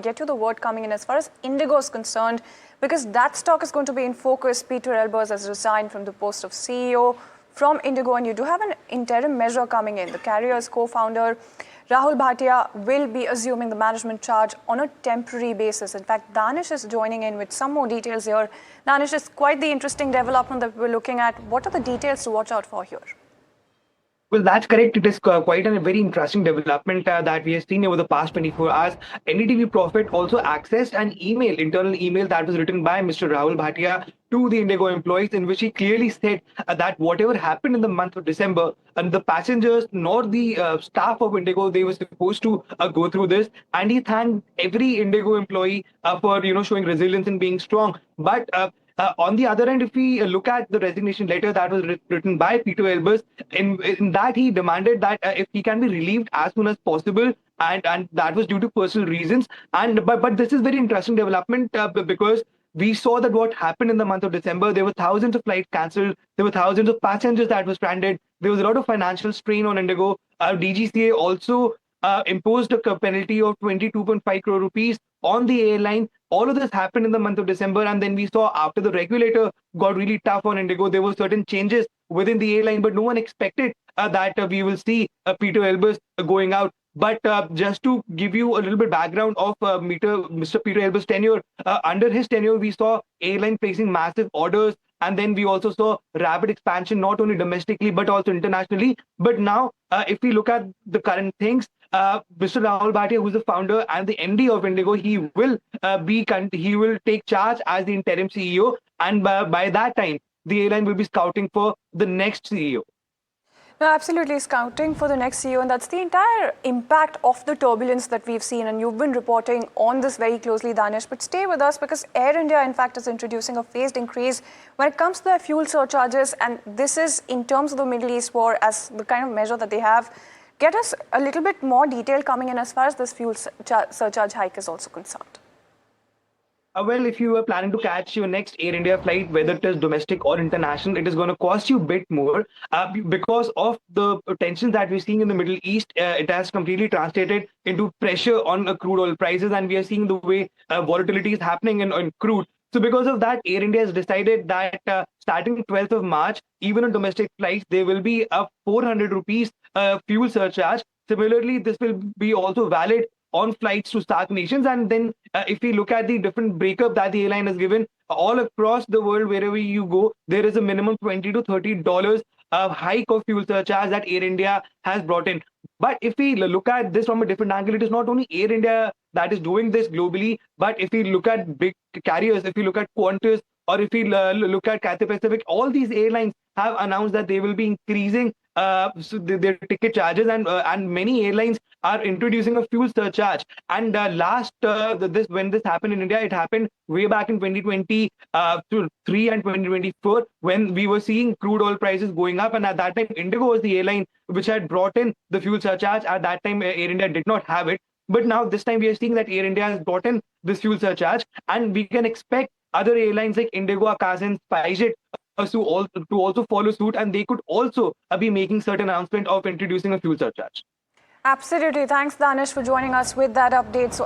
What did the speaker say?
get you the word coming in as far as IndiGo is concerned, because that stock is going to be in focus. Pieter Elbers has resigned from the post of CEO from IndiGo, and you do have an interim measure coming in. The carrier's co-founder, Rahul Bhatia, will be assuming the management charge on a temporary basis. In fact, Danish is joining in with some more details here. Danish, is quite the interesting development that we're looking at. What are the details to watch out for here? Well, that's correct. It is quite a very interesting development that we have seen over the past 24 hours. NDTV Profit also accessed an internal email that was written by Mr. Rahul Bhatia to the IndiGo employees, in which he clearly said that whatever happened in the month of December, and the passengers nor the staff of IndiGo, they were supposed to go through this. And he thanked every IndiGo employee for showing resilience and being strong. But on the other end, if we look at the resignation letter that was written by Pieter Elbers, in that he demanded that if he can be relieved as soon as possible, and that was due to personal reasons. But this is very interesting development because we saw that what happened in the month of December, there were thousands of flights cancelled, there were thousands of passengers that were stranded, there was a lot of financial strain on IndiGo. DGCA also imposed a penalty of 22.5 crore rupees on the airline. All of this happened in the month of December, and then we saw after the regulator got really tough on IndiGo, there were certain changes within the airline, but no one expected that we will see Pieter Elbers going out. But just to give you a little bit background of Mr. Pieter Elbers' tenure, under his tenure, we saw airline placing massive orders, and then we also saw rapid expansion, not only domestically, but also internationally. But now, if we look at the current things, Mr. Rahul Bhatia, who's the founder and the MD of IndiGo, he will take charge as the interim CEO, and by that time, the airline will be scouting for the next CEO. No, absolutely, scouting for the next CEO, and that's the entire impact of the turbulence that we've seen. And you've been reporting on this very closely, Danish. But stay with us, because Air India, in fact, is introducing a phased increase when it comes to their fuel surcharges. And this is in terms of the Middle East war, as the kind of measure that they have. Get us a little bit more detail coming in as far as this fuel surcharge hike is also concerned. Well, if you are planning to catch your next Air India flight, whether it is domestic or international, it is going to cost you a bit more because of the tensions that we're seeing in the Middle East. It has completely translated into pressure on crude oil prices, and we are seeing the way volatility is happening in crude. So because of that, Air India has decided that starting 12th of March, even on domestic flights, there will be a 400 rupees fuel surcharge. Similarly, this will be also valid on flights to SAARC nations. And then if we look at the different breakup that the airline has given, all across the world, wherever you go, there is a minimum $20 to $30 hike of fuel surcharge that Air India has brought in. But if we look at this from a different angle, it is not only Air India that is doing this globally, but if we look at big carriers, if we look at Qantas, or if we look at Cathay Pacific, all these airlines have announced that they will be increasing their ticket charges, and many airlines are introducing a fuel surcharge. And when this happened in India, it happened way back in 2023 and 2024, when we were seeing crude oil prices going up, and at that time IndiGo was the airline which had brought in the fuel surcharge. At that time, Air India did not have it, but now this time we are seeing that Air India has brought in this fuel surcharge, and we can expect other airlines like IndiGo, Akasa, SpiceJet to also follow suit, and they could also be making certain announcement of introducing a fuel surcharge. Absolutely. Thanks, Danish, for joining us with that update. So